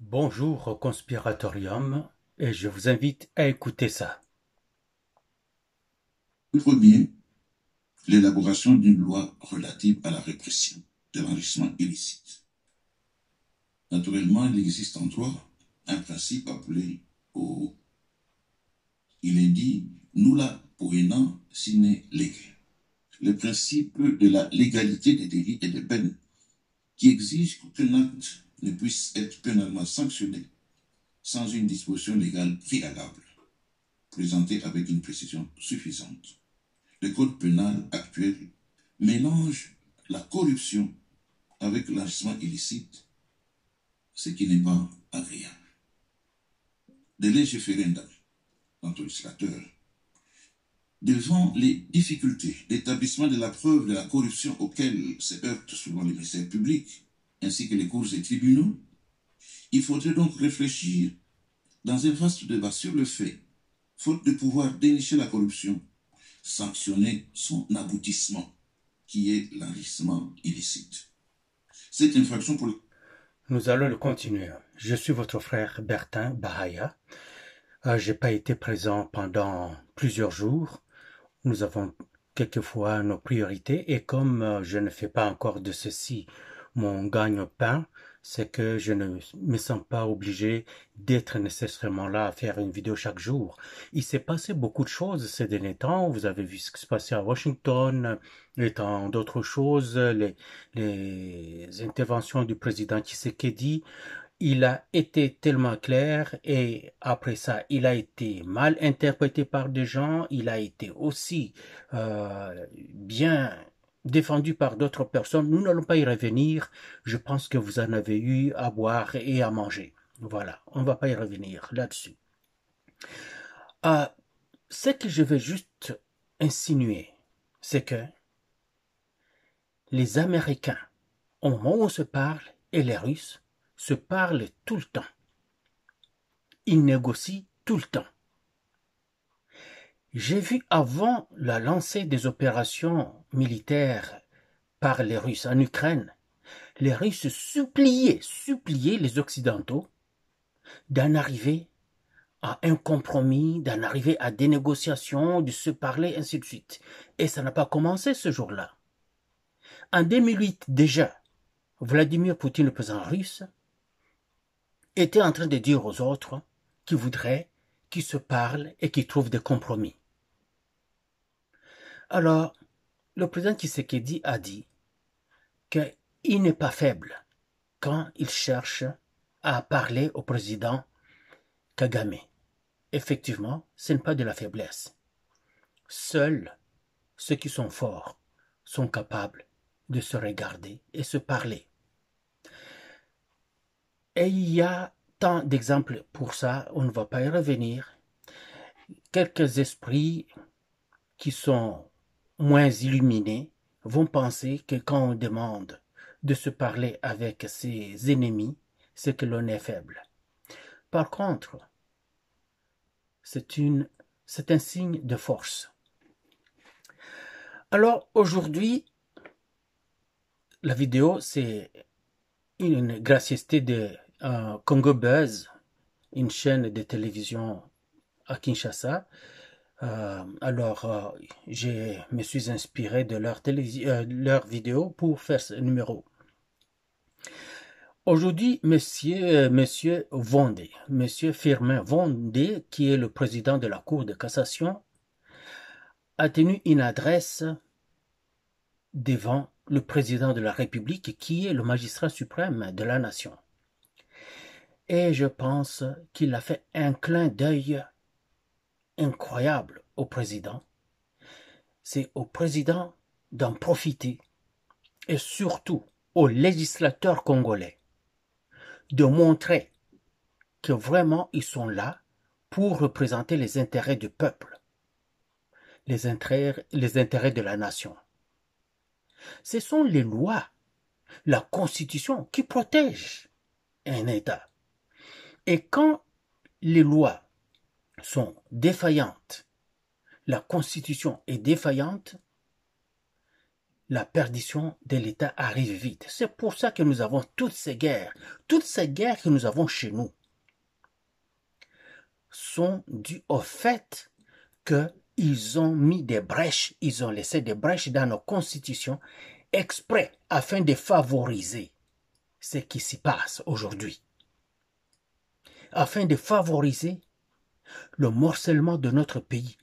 Bonjour au Conspiratorium et je vous invite à écouter ça. Premier, l'élaboration d'une loi relative à la répression de l'enrichissement illicite. Naturellement, il existe en droit un principe appelé au... Il est dit, nulla poena sine lege. Le principe de la légalité des délits et des peines qui exige qu'aucun acte ne puisse être pénalement sanctionné sans une disposition légale préalable, présentée avec une précision suffisante. Le code pénal actuel mélange la corruption avec l'enrichissement illicite, ce qui n'est pas agréable. De légiférenda, notre législateur, devant les difficultés d'établissement de la preuve de la corruption auxquelles se heurtent souvent les ministères publics, ainsi que les cours et tribunaux, il faudrait donc réfléchir dans un vaste débat sur le fait, faute de pouvoir dénicher la corruption, sanctionner son aboutissement, qui est l'enrichissement illicite. Cette infraction pour... Nous allons le continuer. Je suis votre frère Bertin Bahaya. J'ai pas été présent pendant plusieurs jours. Nous avons quelquefois nos priorités et comme je ne fais pas encore de ceci mon gagne-pain, c'est que je ne me sens pas obligé d'être nécessairement là à faire une vidéo chaque jour. Il s'est passé beaucoup de choses ces derniers temps. Vous avez vu ce qui se passait à Washington et tant d'autres choses, les interventions du président Tshisekedi. Il a été tellement clair et après ça, il a été mal interprété par des gens, il a été aussi bien défendu par d'autres personnes. Nous n'allons pas y revenir. Je pense que vous en avez eu à boire et à manger. Voilà, on ne va pas y revenir là-dessus. Ce que je vais juste insinuer, c'est que les Américains, au moment où on se parle, et les Russes, se parlent tout le temps. Ils négocient tout le temps. J'ai vu avant la lancée des opérations militaires par les Russes en Ukraine, les Russes suppliaient les Occidentaux d'en arriver à un compromis, d'en arriver à des négociations, de se parler, ainsi de suite. Et ça n'a pas commencé ce jour-là. En 2008, déjà, Vladimir Poutine, le président russe, était en train de dire aux autres qu'il voudrait qu'ils se parlent et qu'ils trouvent des compromis. Alors, le président Tshisekedi a dit qu'il n'est pas faible quand il cherche à parler au président Kagame. Effectivement, ce n'est pas de la faiblesse. Seuls ceux qui sont forts sont capables de se regarder et se parler. Et il y a tant d'exemples pour ça, on ne va pas y revenir. Quelques esprits qui sont moins illuminés vont penser que quand on demande de se parler avec ses ennemis, c'est que l'on est faible. Par contre, c'est un signe de force. Alors aujourd'hui, la vidéo, c'est une gracieuseté de Congo Buzz, une chaîne de télévision à Kinshasa. Je me suis inspiré de leur vidéo pour faire ce numéro. Aujourd'hui, monsieur Vondé, monsieur Firmin Vondé, qui est le président de la Cour de cassation, a tenu une adresse devant le président de la République, qui est le magistrat suprême de la nation. Et je pense qu'il a fait un clin d'œil incroyable au président. C'est au président d'en profiter et surtout aux législateurs congolais de montrer que vraiment ils sont là pour représenter les intérêts du peuple, les intérêts de la nation. Ce sont les lois, la Constitution qui protègent un État. Et quand les lois sont défaillantes, la Constitution est défaillante, la perdition de l'État arrive vite. C'est pour ça que nous avons toutes ces guerres. Toutes ces guerres que nous avons chez nous sont dues au fait qu'ils ont mis des brèches, ils ont laissé des brèches dans nos constitutions exprès afin de favoriser ce qui s'y passe aujourd'hui, afin de favoriser le morcellement de notre pays,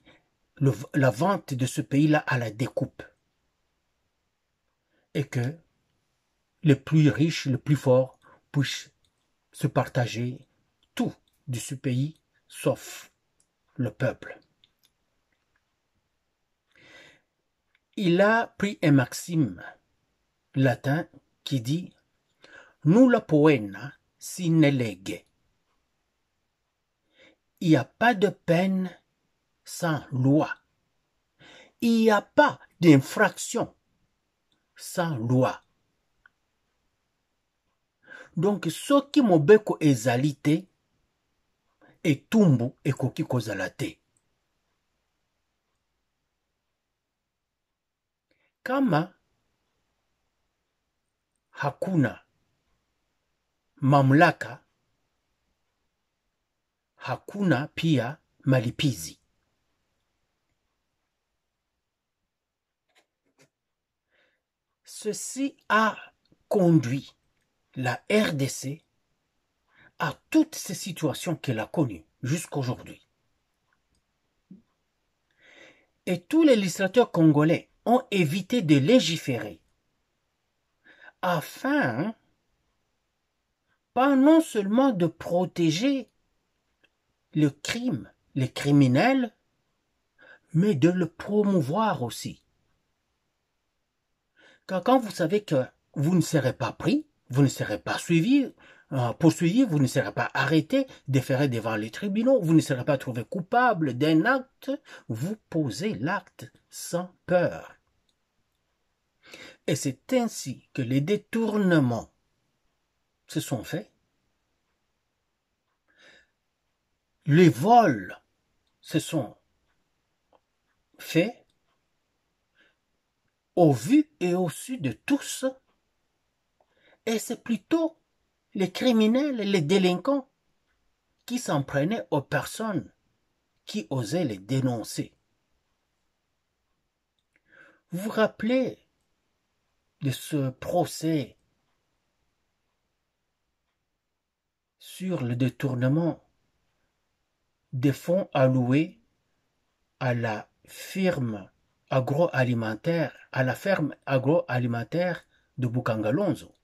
la vente de ce pays-là à la découpe, et que les plus riches, les plus forts puissent se partager tout de ce pays, sauf le peuple. Il a pris un maxime latin qui dit « Nulla poena sine lege ». Il n'y a pas de peine sans loi. Il n'y a pas d'infraction sans loi. Donc, soki mobeko ezali te, etumbu ekoki kozala te. Kama hakuna mamlaka, hakuna pia malipizi. Ceci a conduit la RDC à toutes ces situations qu'elle a connues jusqu'aujourd'hui. Et tous les législateurs congolais ont évité de légiférer afin, pas non seulement de protéger le crime, les criminels, mais de le promouvoir aussi. Car quand vous savez que vous ne serez pas pris, vous ne serez pas poursuivi, vous ne serez pas arrêté, déféré devant les tribunaux, vous ne serez pas trouvé coupable d'un acte, vous posez l'acte sans peur. Et c'est ainsi que les détournements se sont faits. Les vols se sont faits au vu et au su de tous. Et c'est plutôt les criminels, les délinquants qui s'en prenaient aux personnes qui osaient les dénoncer. Vous vous rappelez de ce procès sur le détournement des fonds alloués à la firme agroalimentaire, à la ferme agroalimentaire de Bukangalonzo.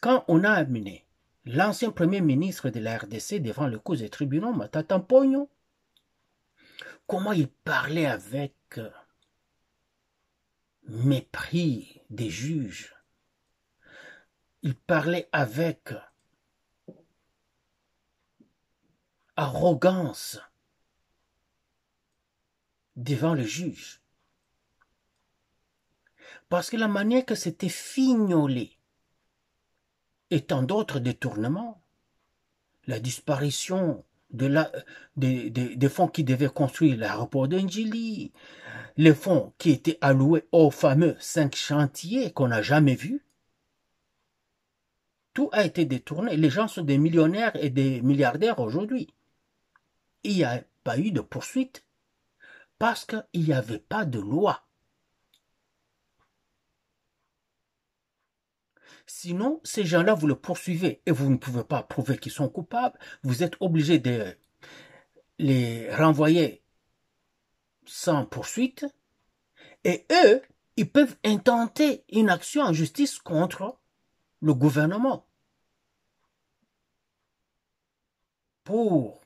Quand on a amené l'ancien premier ministre de la RDC devant le cours des tribunaux, Matata Mpogno, comment il parlait avec mépris des juges. Il parlait avec arrogance devant le juge. Parce que la manière que c'était fignolé, et tant d'autres détournements, la disparition des fonds qui devaient construire l'aéroport d'Ndjili, les fonds qui étaient alloués aux fameux 5 chantiers qu'on n'a jamais vus, tout a été détourné. Les gens sont des millionnaires et des milliardaires aujourd'hui. Il n'y a pas eu de poursuite parce qu'il n'y avait pas de loi. Sinon, ces gens-là, vous les poursuivez et vous ne pouvez pas prouver qu'ils sont coupables. Vous êtes obligé de les renvoyer sans poursuite. Et eux, ils peuvent intenter une action en justice contre le gouvernement pour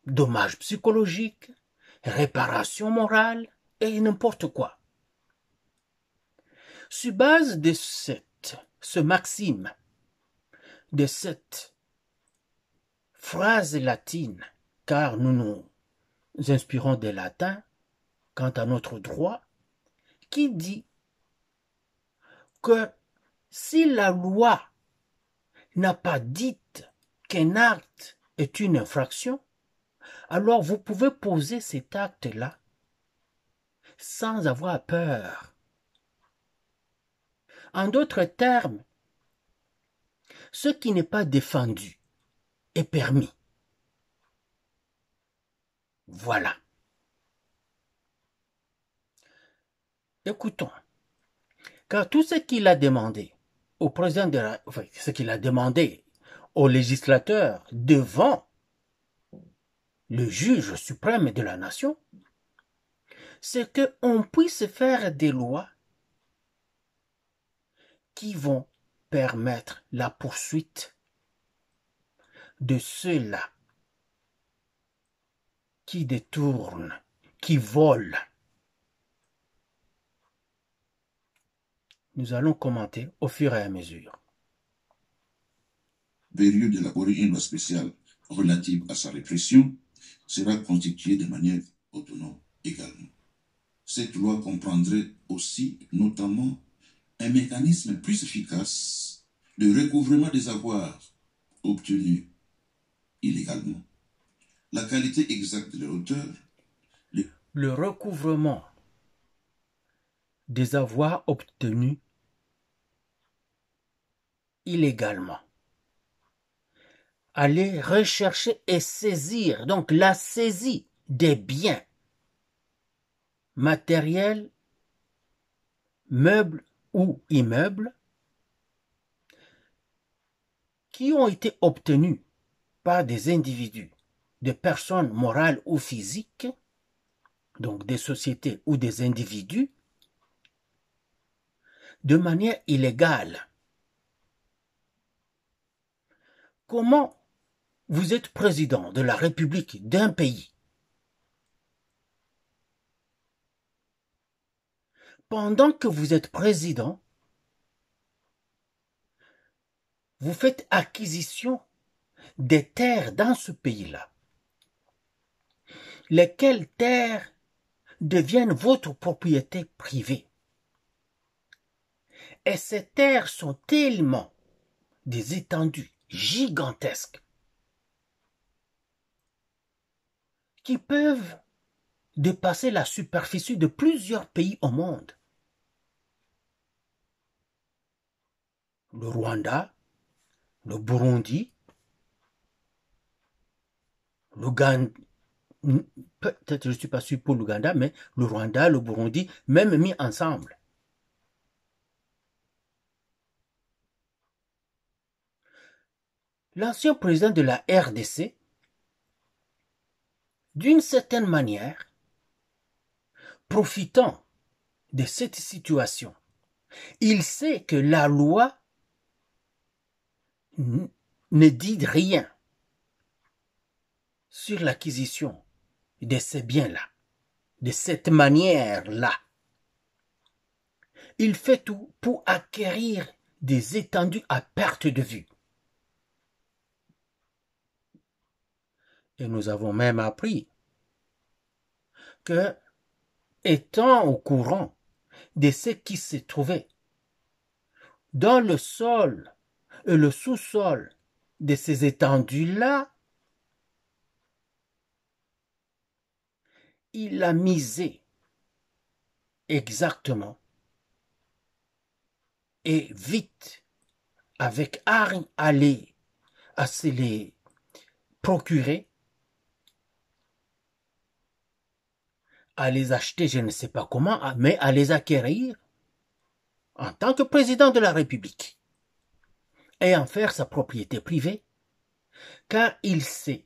dommages psychologiques, réparation morale et n'importe quoi. Sur base de ce maxime, de cette phrase latine, car nous nous inspirons des latins quant à notre droit, qui dit que si la loi n'a pas dit qu'un acte est une infraction, alors vous pouvez poser cet acte-là sans avoir peur En d'autres termes, ce qui n'est pas défendu est permis. Voilà. Écoutons. Car tout ce qu'il a demandé au président de la, enfin, ce qu'il a demandé au législateur devant le juge suprême de la nation, c'est qu'on puisse faire des lois qui vont permettre la poursuite de ceux-là qui détournent, qui volent. Nous allons commenter au fur et à mesure. Période d'élaborer une loi spéciale relative à sa répression sera constituée de manière autonome également. Cette loi comprendrait aussi notamment un mécanisme plus efficace de recouvrement des avoirs obtenus illégalement, la qualité exacte de l'auteur, le recouvrement des avoirs obtenus illégalement. Aller rechercher et saisir, donc la saisie des biens matériels, meubles ou immeubles qui ont été obtenus par des individus, des personnes morales ou physiques, donc des sociétés ou des individus, de manière illégale. Comment vous êtes président de la République d'un pays? Pendant que vous êtes président, vous faites acquisition des terres dans ce pays-là, lesquelles terres deviennent votre propriété privée. Et ces terres sont tellement des étendues gigantesques qui peuvent dépasser la superficie de plusieurs pays au monde. Le Rwanda, le Burundi, l'Ouganda, peut-être je ne suis pas sûr pour l'Ouganda, mais le Rwanda, le Burundi, même mis ensemble. L'ancien président de la RDC, d'une certaine manière, profitant de cette situation, il sait que la loi ne dit rien sur l'acquisition de ces biens-là, de cette manière-là. Il fait tout pour acquérir des étendues à perte de vue. Et nous avons même appris que, étant au courant de ce qui se trouvait dans le sol et le sous-sol de ces étendues-là, il a misé exactement et vite, avec hargne, à se les procurer, à les acheter, je ne sais pas comment, mais à les acquérir en tant que président de la République et en faire sa propriété privée, car il sait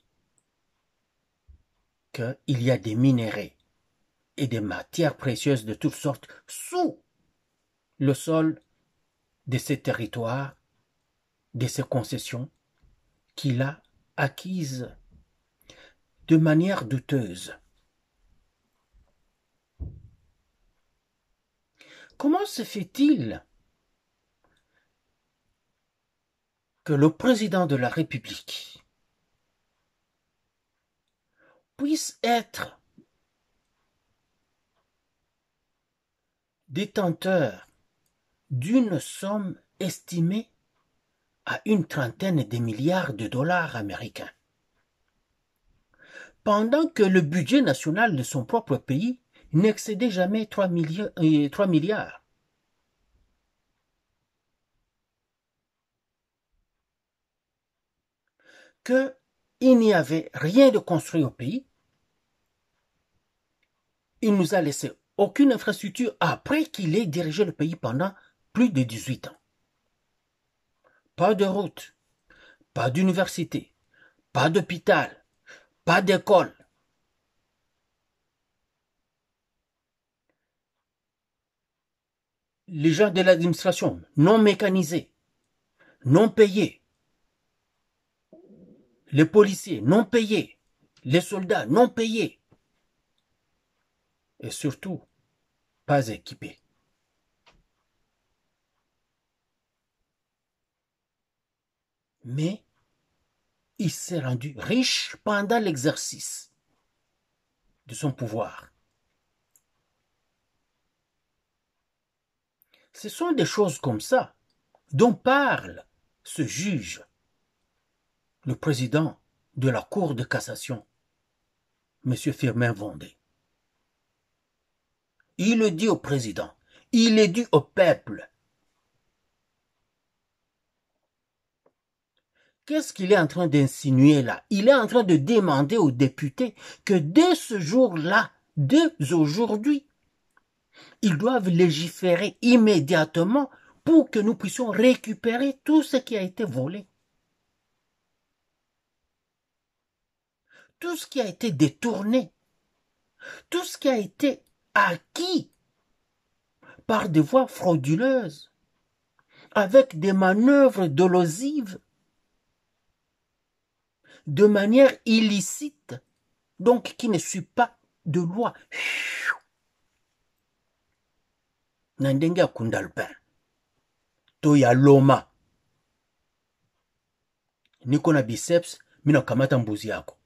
qu'il y a des minéraux et des matières précieuses de toutes sortes sous le sol de ces territoires, de ces concessions qu'il a acquises de manière douteuse. Comment se fait-il que le président de la République puisse être détenteur d'une somme estimée à une trentaine de milliards de dollars américains, pendant que le budget national de son propre pays n'excédait jamais 3 milliards. qu'il n'y avait rien de construit au pays. Il nous a laissé aucune infrastructure après qu'il ait dirigé le pays pendant plus de 18 ans. Pas de route, pas d'université, pas d'hôpital, pas d'école. Les gens de l'administration non mécanisés, non payés. Les policiers non payés. Les soldats non payés. Et surtout, pas équipés. Mais il s'est rendu riche pendant l'exercice de son pouvoir. Ce sont des choses comme ça dont parle ce juge, le président de la Cour de cassation, M. Firmin Vendée. Il le dit au président, il le dit au peuple. Qu'est-ce qu'il est en train d'insinuer là? Il est en train de demander aux députés que dès ce jour-là, dès aujourd'hui, ils doivent légiférer immédiatement pour que nous puissions récupérer tout ce qui a été volé. Tout ce qui a été détourné. Tout ce qui a été acquis par des voies frauduleuses, avec des manœuvres dolosives, de manière illicite, donc qui ne suit pas de loi. Nandenge akundalpa, to ya loma. Niko na biceps, mina kamata mbuzi yako.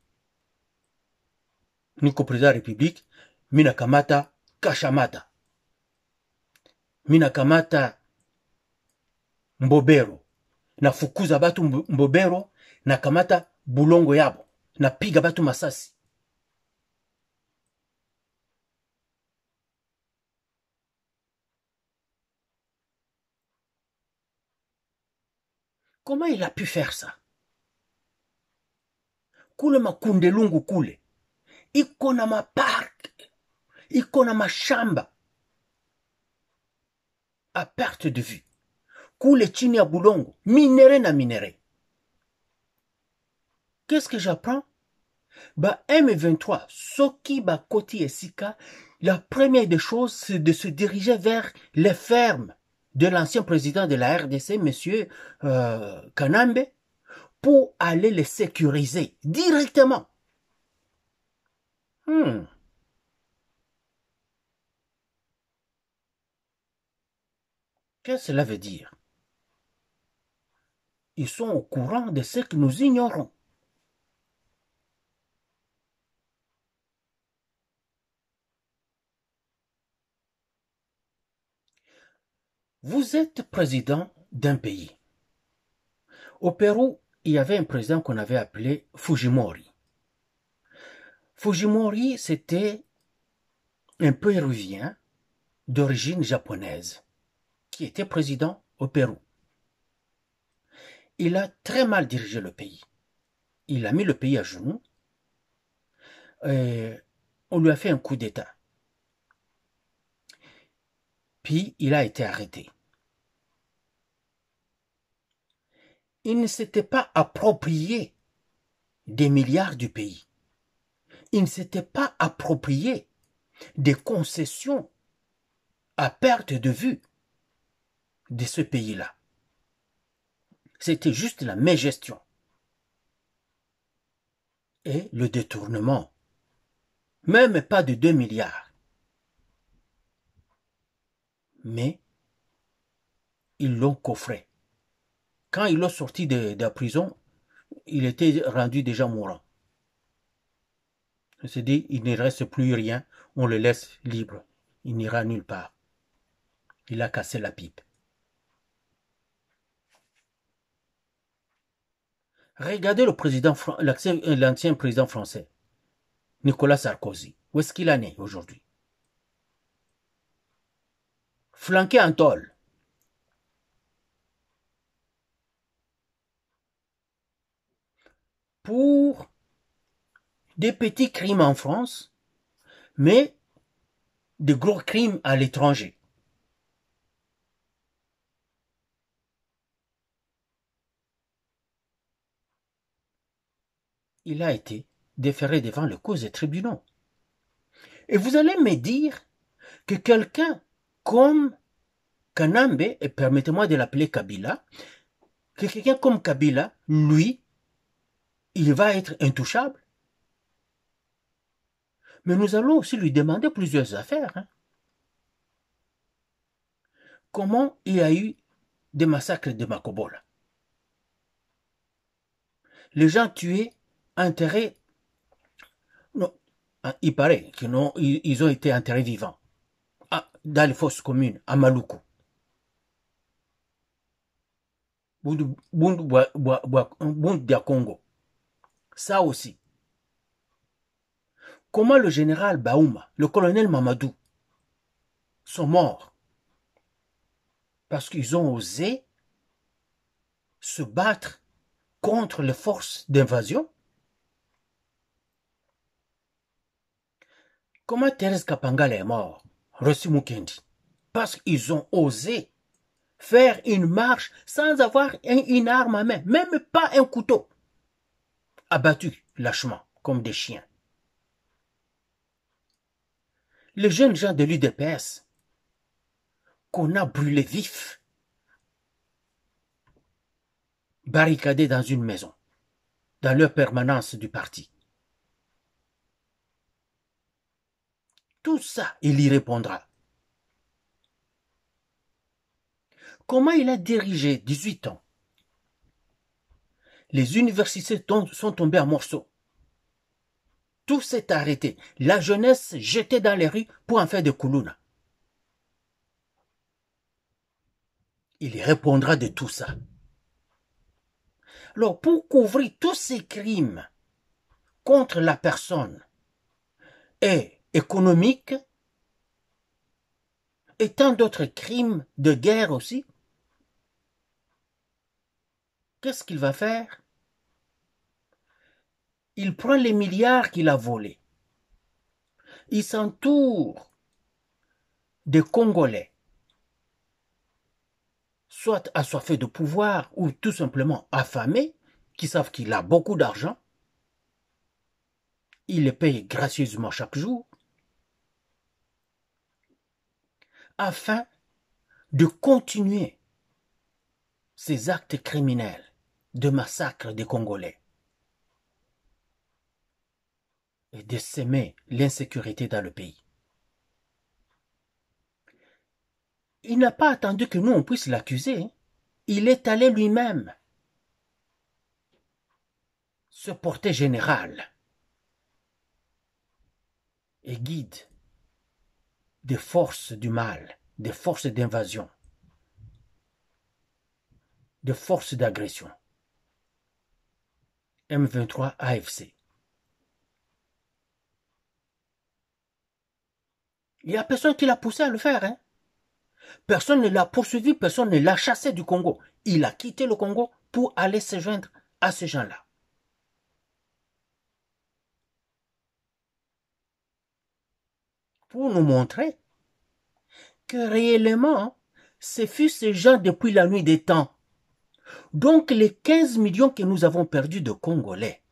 Niko président de la République, mina kamata kashamata. Mina kamata mbobero. Na fukuza batu mbobero, na kamata bulongo yabo. Na piga batu masasi. Comment il a pu faire ça? Kule makundelungu kule. Iko na mapark. Iko na mashamba. À perte de vue. Kule chini ya bulongo. Minere na minere. Qu'est-ce que j'apprends? Bah, M23, Soki Bakoti et Sika, la première des choses, c'est de se diriger vers les fermes de l'ancien président de la RDC, monsieur Kanambe, pour aller les sécuriser directement. Qu'est-ce que cela veut dire? Ils sont au courant de ce que nous ignorons. Vous êtes président d'un pays. Au Pérou, il y avait un président qu'on avait appelé Fujimori. Fujimori, c'était un péruvien d'origine japonaise qui était président au Pérou. Il a très mal dirigé le pays. Il a mis le pays à genoux. On lui a fait un coup d'État. Puis il a été arrêté. Il ne s'était pas approprié des milliards du pays. Il ne s'était pas approprié des concessions à perte de vue de ce pays-là. C'était juste la mégestion. Et le détournement. Même pas de 2 milliards. Mais ils l'ont coffré. Quand ils l'ont sorti de la prison, il était rendu déjà mourant. On s'est dit, il ne reste plus rien, on le laisse libre. Il n'ira nulle part. Il a cassé la pipe. Regardez le président, l'ancien président français, Nicolas Sarkozy. Où est-ce qu'il en est aujourd'hui? Flanqué en tôle. pour des petits crimes en France, mais de gros crimes à l'étranger. Il a été déféré devant le cause des tribunaux. Et vous allez me dire que quelqu'un comme Kanambe, et permettez-moi de l'appeler Kabila, que quelqu'un comme Kabila, lui, il va être intouchable. Mais nous allons aussi lui demander plusieurs affaires. Comment il y a eu des massacres de Makobola? Les gens tués, enterrés, non, il paraît qu'ils ont été enterrés vivants. Dans les fosses communes, à Maluku. Bundu Congo. Ça aussi. Comment le général Baouma, le colonel Mamadou, sont morts? Parce qu'ils ont osé se battre contre les forces d'invasion. Comment Thérèse Kapangala est mort? Rossi Mukendi. Parce qu'ils ont osé faire une marche sans avoir une arme à main, même pas un couteau. Abattus lâchement, comme des chiens. Les jeunes gens de l'UDPS qu'on a brûlés vifs, barricadés dans une maison, dans leur permanence du parti. Tout ça, il y répondra. Comment il a dirigé 18 ans? Les universités sont tombées en morceaux. Tout s'est arrêté. La jeunesse jetée dans les rues pour en faire des koulouna. Il y répondra de tout ça. Alors, pour couvrir tous ces crimes contre la personne et économiques, et tant d'autres crimes de guerre aussi, qu'est-ce qu'il va faire? Il prend les milliards qu'il a volés. Il s'entoure des Congolais, soit assoiffés de pouvoir ou tout simplement affamés, qui savent qu'il a beaucoup d'argent. Il les paye gracieusement chaque jour, afin de continuer ces actes criminels de massacre des Congolais et de s'aimer l'insécurité dans le pays. Il n'a pas attendu que nous on puisse l'accuser. Il est allé lui-même se porter général et guide des forces du mal, des forces d'invasion, des forces d'agression. M23 AFC. Il n'y a personne qui l'a poussé à le faire. Personne ne l'a poursuivi, personne ne l'a chassé du Congo. Il a quitté le Congo pour aller se joindre à ces gens-là. Pour nous montrer que réellement, ce fut ces gens depuis la nuit des temps. Donc les 15 millions que nous avons perdus de Congolais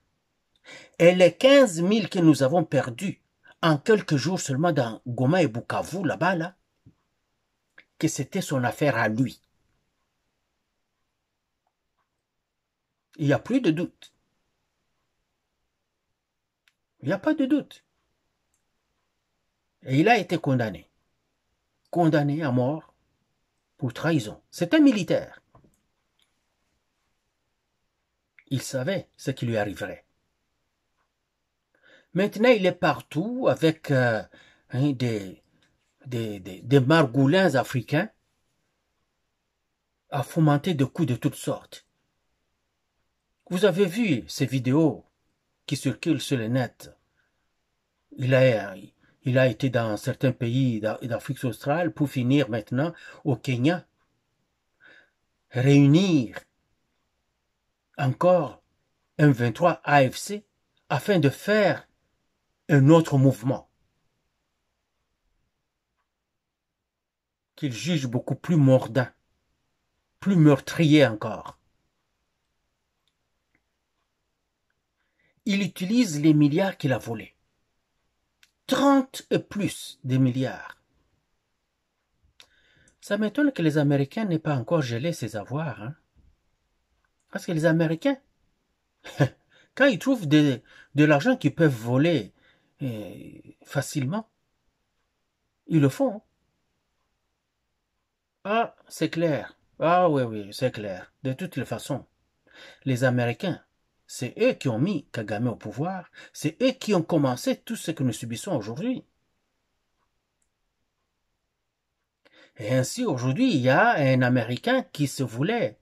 et les 15 000 que nous avons perdus en quelques jours seulement dans Goma et Bukavu, là-bas, là, que c'était son affaire à lui. Il n'y a plus de doute. Il n'y a pas de doute. Et il a été condamné. Condamné à mort pour trahison. C'est un militaire. Il savait ce qui lui arriverait. Maintenant, il est partout avec des margoulins africains à fomenter des coups de toutes sortes. Vous avez vu ces vidéos qui circulent sur le net. Il a été dans certains pays d'Afrique australe pour finir maintenant au Kenya. Réunir encore M23 AFC afin de faire un autre mouvement qu'il juge beaucoup plus mordant, plus meurtrier encore. Il utilise les milliards qu'il a volés. 30 et plus de milliards. Ça m'étonne que les Américains n'aient pas encore gelé ces avoirs. Hein? Parce que les Américains, quand ils trouvent de l'argent qu'ils peuvent voler facilement, ils le font. Ah, c'est clair. Ah oui, c'est clair. De toutes les façons, les Américains, c'est eux qui ont mis Kagame au pouvoir. C'est eux qui ont commencé tout ce que nous subissons aujourd'hui. Et ainsi, aujourd'hui, il y a un Américain qui se voulait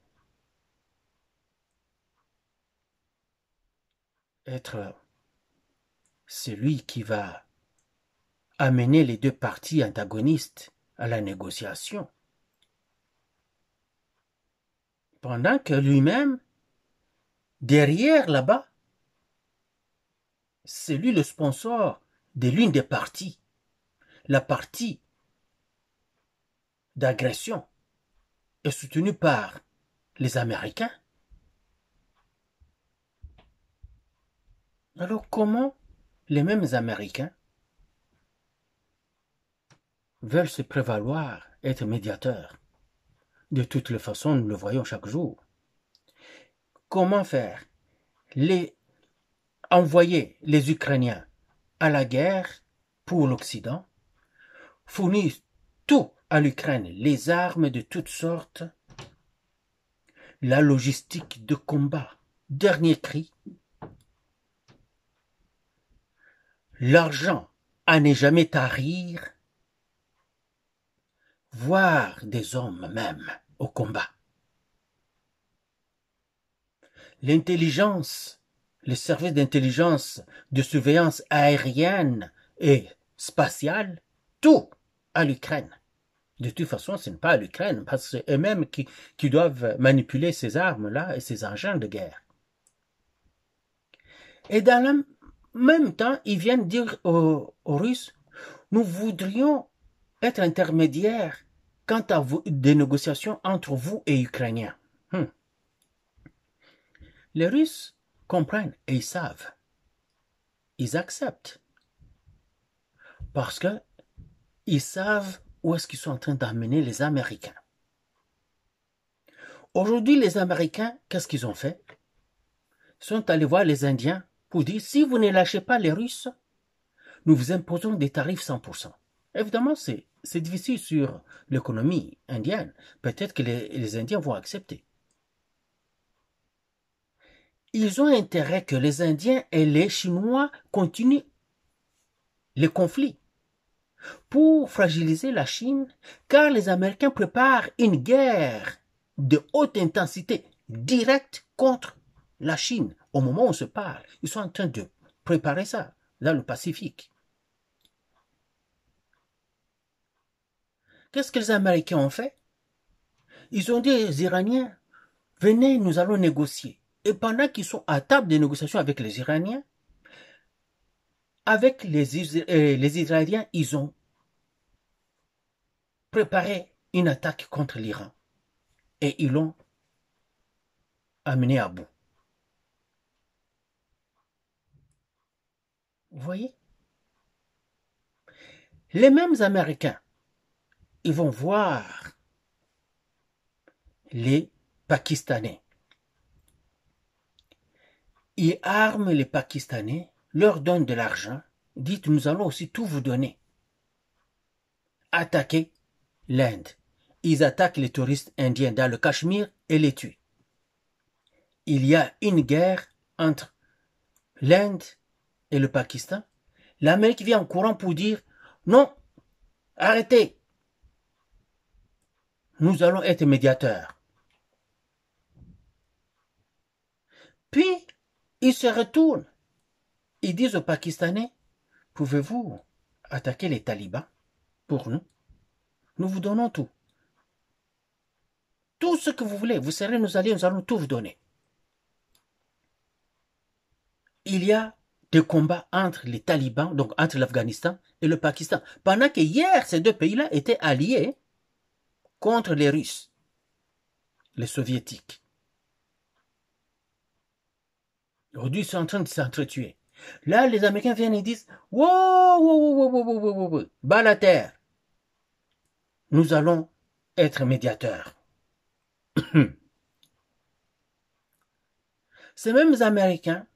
être celui qui va amener les deux parties antagonistes à la négociation. Pendant que lui-même, derrière là-bas, c'est lui le sponsor de l'une des parties, la partie d'agression est soutenue par les Américains. Alors comment les mêmes Américains veulent se prévaloir être médiateurs? De toutes les façons, nous le voyons chaque jour. Comment faire? Envoyer les Ukrainiens à la guerre pour l'Occident, fournir tout à l'Ukraine, les armes de toutes sortes, la logistique de combat, dernier cri, l'argent à ne jamais tarir, voir des hommes même au combat. L'intelligence, les services d'intelligence, de surveillance aérienne et spatiale, tout à l'Ukraine. De toute façon, ce n'est pas à l'Ukraine, parce que c'est eux-mêmes qui doivent manipuler ces armes-là et ces engins de guerre. Et dans le même temps, ils viennent dire aux Russes, nous voudrions être intermédiaires quant à des négociations entre vous et Ukrainiens. Les Russes comprennent et ils savent. Ils acceptent. Parce que ils savent où est-ce qu'ils sont en train d'amener les Américains. Aujourd'hui, les Américains, qu'est-ce qu'ils ont fait? Ils sont allés voir les Indiens pour dire, si vous ne lâchez pas les Russes, nous vous imposons des tarifs 100%. Évidemment, c'est difficile sur l'économie indienne. Peut-être que les Indiens vont accepter. Ils ont intérêt que les Indiens et les Chinois continuent les conflits pour fragiliser la Chine, car les Américains préparent une guerre de haute intensité directe contre la Chine. Au moment où on se parle, ils sont en train de préparer ça dans le Pacifique. Qu'est-ce que les Américains ont fait? Ils ont dit aux Iraniens, venez, nous allons négocier. Et pendant qu'ils sont à table de négociation avec les Iraniens, avec les Israéliens, ils ont préparé une attaque contre l'Iran. Et ils l'ont amené à bout. Vous voyez? Les mêmes Américains, ils vont voir les Pakistanais. Ils arment les Pakistanais, leur donnent de l'argent, disent nous allons aussi tout vous donner. Attaquer l'Inde. Ils attaquent les touristes indiens dans le Cachemire et les tuent. Il y a une guerre entre l'Inde et le Pakistan. L'Amérique vient en courant pour dire non, arrêtez. Nous allons être médiateurs. Puis, ils se retournent. Ils disent aux Pakistanais, pouvez-vous attaquer les talibans pour nous? Nous vous donnons tout. Tout ce que vous voulez, vous serez nos alliés, nous allons tout vous donner. il y a des combats entre les talibans, donc entre l'Afghanistan et le Pakistan. Pendant que hier, ces deux pays-là étaient alliés contre les Russes, les Soviétiques. Aujourd'hui, ils sont en train de s'entretuer. Là, les Américains viennent et disent « Wow, wow, wow, wow, wow, wow, wow, bas la terre. Nous allons être médiateurs. » Ces mêmes Américains,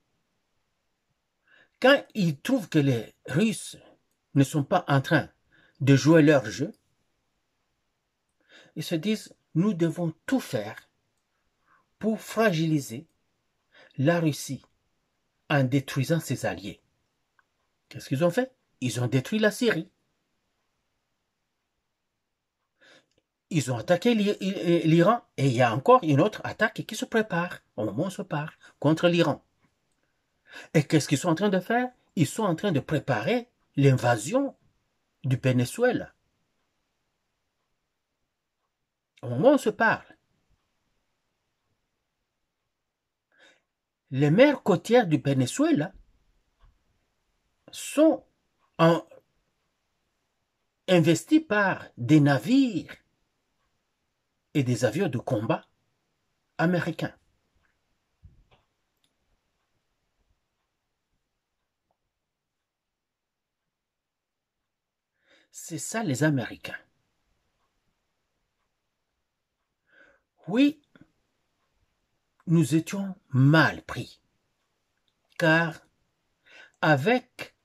quand ils trouvent que les Russes ne sont pas en train de jouer leur jeu, ils se disent « Nous devons tout faire pour fragiliser la Russie en détruisant ses alliés. » Qu'est-ce qu'ils ont fait? Ils ont détruit la Syrie. Ils ont attaqué l'Iran et il y a encore une autre attaque qui se prépare, au moment où on se parle, contre l'Iran. Et qu'est-ce qu'ils sont en train de faire? Ils sont en train de préparer l'invasion du Venezuela. Au moment où on se parle. Les mers côtières du Venezuela sont investies par des navires et des avions de combat américains. C'est ça les Américains. Oui, nous étions mal pris, car avec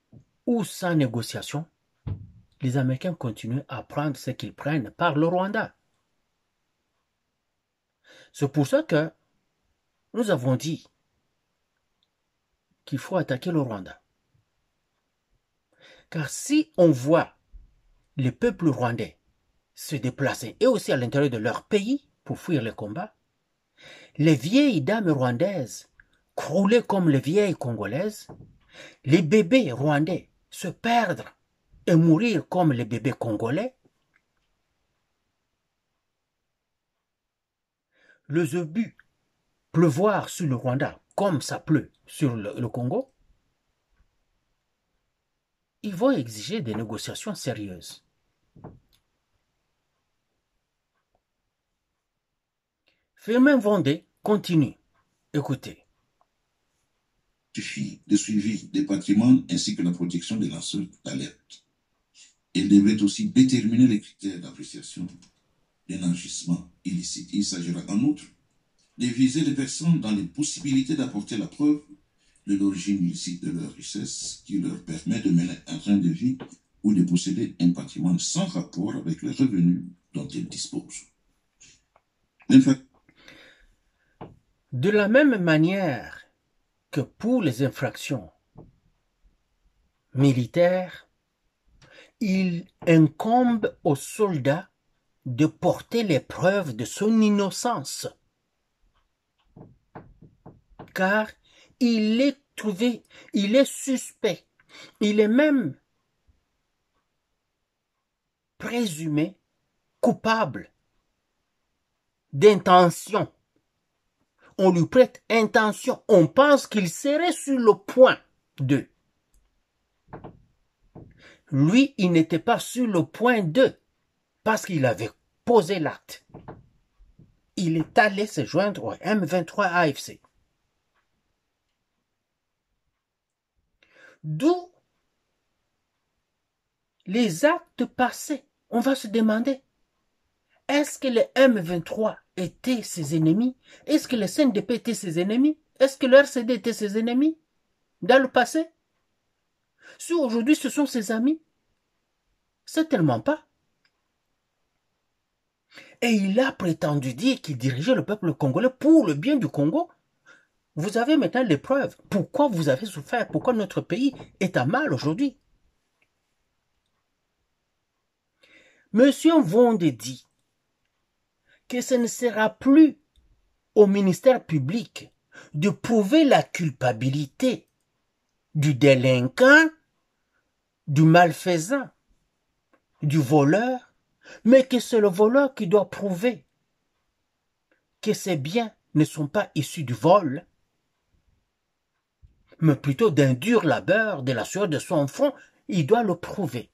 ou sans négociation, les Américains continuent à prendre ce qu'ils prennent par le Rwanda. C'est pour ça que nous avons dit qu'il faut attaquer le Rwanda. Car si on voit les peuples rwandais se déplacer, et aussi à l'intérieur de leur pays, pour fuir les combats, les vieilles dames rwandaises crouler comme les vieilles congolaises, les bébés rwandais se perdre et mourir comme les bébés congolais, les obus pleuvoir sur le Rwanda comme ça pleut sur le Congo, ils vont exiger des négociations sérieuses. Firmin Vendée continue. Écoutez. De suivi des patrimoines ainsi que la protection des lanceurs d'alerte. Il devrait aussi déterminer les critères d'appréciation d'un enrichissement illicite. Il s'agira en outre de viser les personnes dans les possibilités d'apporter la preuve de l'origine illicite de leur richesse qui leur permet de mener un train de vie ou de posséder un patrimoine sans rapport avec les revenus dont ils disposent. De la même manière que pour les infractions militaires, il incombe aux soldats de porter les preuves de son innocence, car il est trouvé, il est suspect, il est même présumé coupable d'intention. On lui prête intention, on pense qu'il serait sur le point de. Lui, il n'était pas sur le point de, parce qu'il avait posé l'acte. Il est allé se joindre au M23 AFC. D'où les actes passés. On va se demander, est-ce que les M23 étaient ses ennemis? Est-ce que les CNDP étaient ses ennemis? Est-ce que le RCD était ses ennemis dans le passé? Si aujourd'hui ce sont ses amis, certainement pas. Et il a prétendu dire qu'il dirigeait le peuple congolais pour le bien du Congo. Vous avez maintenant les preuves. Pourquoi vous avez souffert? Pourquoi notre pays est à mal aujourd'hui? Monsieur Vendée dit que ce ne sera plus au ministère public de prouver la culpabilité du délinquant, du malfaisant, du voleur, mais que c'est le voleur qui doit prouver que ses biens ne sont pas issus du vol. mais plutôt d'un dur labeur, de la sueur de son front, il doit le prouver.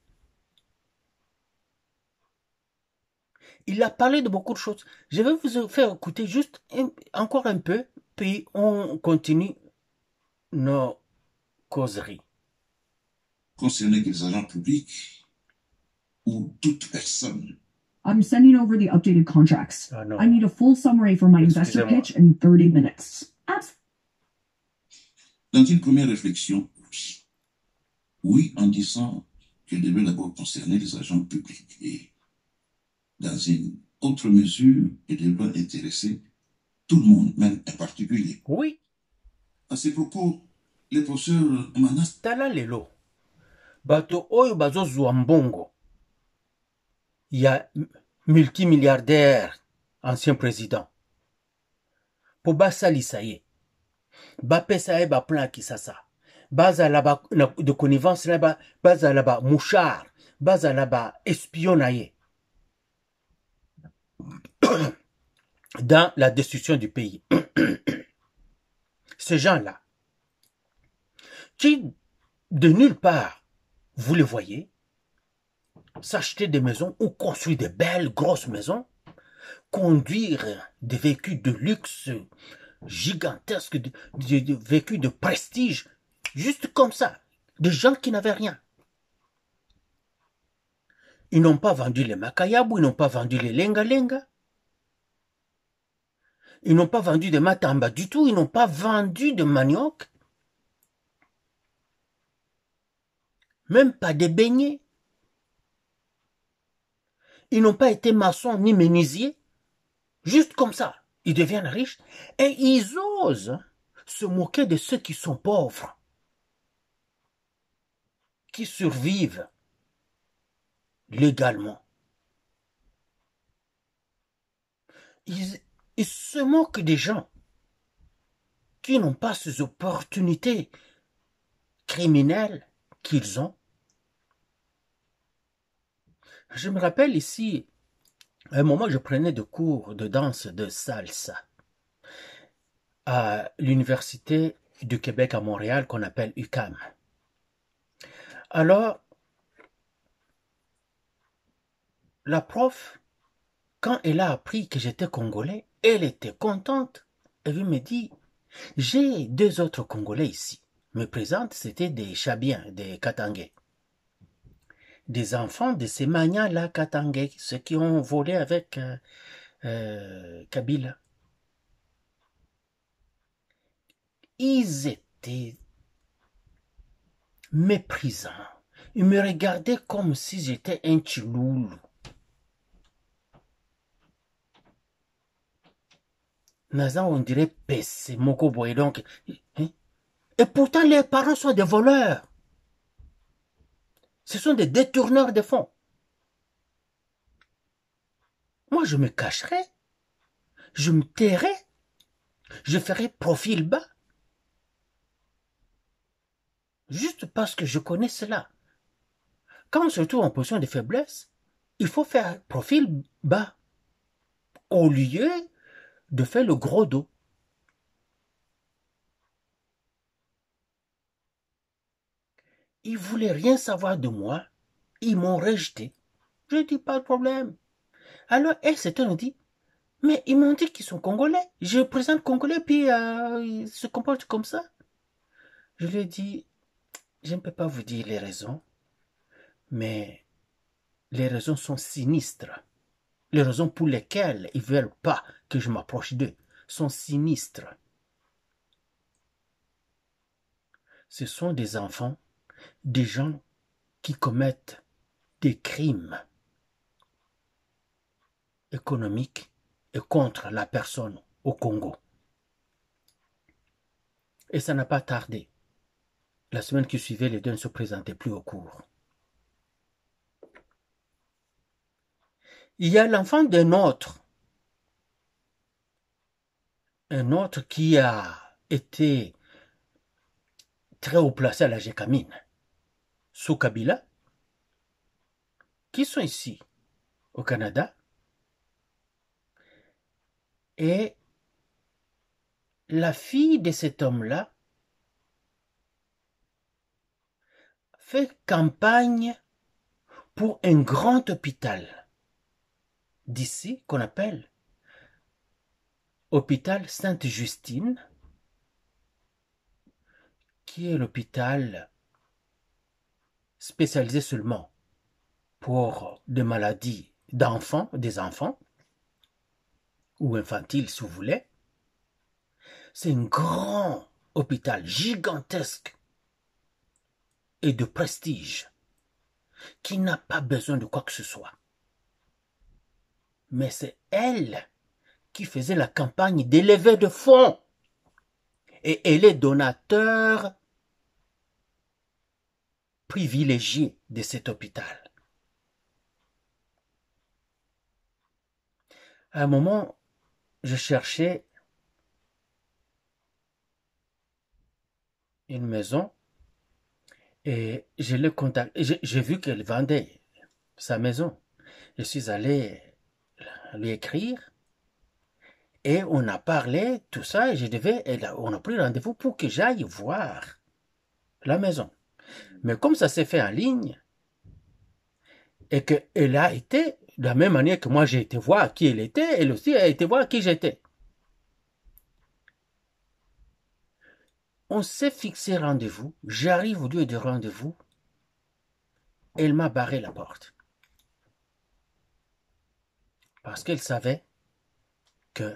Il a parlé de beaucoup de choses. Je vais vous faire écouter juste encore un peu, puis on continue nos causeries. Concernant les agents publics ou toute personne. I'm sending over the updated contracts. Ah, non. I need a full summary for my investor Excusez-moi. pitch in 30 minutes. Dans une première réflexion, oui. Oui, en disant qu'elle devait d'abord concerner les agents publics et dans une autre mesure, elle devrait intéresser tout le monde, même en particulier. Oui, À ces propos, le professeur Manas tala lelo. Bato oyo bazozwa mbongo. Il y a multimilliardaire, ancien président. Po basalisa ye. Bapesa ye ba plan kisasa. Bazala ba de connivence na ba bazala ba mouchard, bazala ba espion na ye. Dans la destruction du pays. Ces gens-là, qui de nulle part, vous les voyez, s'acheter des maisons ou construire de belles grosses maisons, conduire des véhicules de luxe gigantesques, des véhicules de prestige, juste comme ça, des gens qui n'avaient rien. Ils n'ont pas vendu les Makayabu, ils n'ont pas vendu les Lenga-Lenga, ils n'ont pas vendu de Matamba du tout, ils n'ont pas vendu de manioc, même pas de beignets. Ils n'ont pas été maçons ni menuisiers, juste comme ça. Ils deviennent riches et ils osent se moquer de ceux qui sont pauvres, qui survivent légalement. Ils se moquent des gens qui n'ont pas ces opportunités criminelles qu'ils ont. Je me rappelle ici, à un moment, je prenais des cours de danse de salsa à l'Université du Québec à Montréal, qu'on appelle UQAM. Alors, la prof, quand elle a appris que j'étais congolais, elle était contente. Elle me dit, j'ai deux autres Congolais ici. Me présente, c'était des Chabiens, des Katangais. Des enfants de ces manias-là Katangais, ceux qui ont volé avec Kabila. Ils étaient méprisants. Ils me regardaient comme si j'étais un chiloulou. Nazan, on dirait PC, Mokoboy, donc. Hein? Et pourtant, les parents sont des voleurs. Ce sont des détourneurs de fonds. Moi, je me cacherai. Je me tairai. Je ferai profil bas. Juste parce que je connais cela. Quand on se retrouve en position de faiblesse, il faut faire profil bas. Au lieu de faire le gros dos. Ils ne voulaient rien savoir de moi. Ils m'ont rejeté. Je dis pas de problème. Alors, elle s'était dit, mais ils m'ont dit qu'ils sont congolais. Je présente congolais, puis ils se comportent comme ça. Je lui ai dit, je ne peux pas vous dire les raisons, mais les raisons sont sinistres. Les raisons pour lesquelles ils ne veulent pas que je m'approche d'eux sont sinistres. Ce sont des enfants, des gens qui commettent des crimes économiques et contre la personne au Congo. Et ça n'a pas tardé. La semaine qui suivait, les deux ne se présentaient plus au cours. Il y a l'enfant d'un autre. Un autre qui a été très haut placé à la Gécamine, sous Kabila, qui sont ici, au Canada, et la fille de cet homme-là fait campagne pour un grand hôpital d'ici qu'on appelle Hôpital Sainte-Justine, qui est l'hôpital spécialisé seulement pour des maladies d'enfants, des enfants, ou infantiles si vous voulez. C'est un grand hôpital gigantesque et de prestige qui n'a pas besoin de quoi que ce soit. Mais c'est elle qui faisait la campagne d'élever de fonds. Et elle est donateur privilégié de cet hôpital. À un moment, je cherchais une maison et je l'ai contacté. J'ai vu qu'elle vendait sa maison. Je suis allé lui écrire et on a parlé, tout ça, et on a pris rendez-vous pour que j'aille voir la maison. Mais comme ça s'est fait en ligne et qu'elle a été, de la même manière que moi j'ai été voir qui elle était, elle aussi a été voir qui j'étais. On s'est fixé rendez-vous, j'arrive au lieu de rendez-vous, elle m'a barré la porte. Parce qu'elle savait que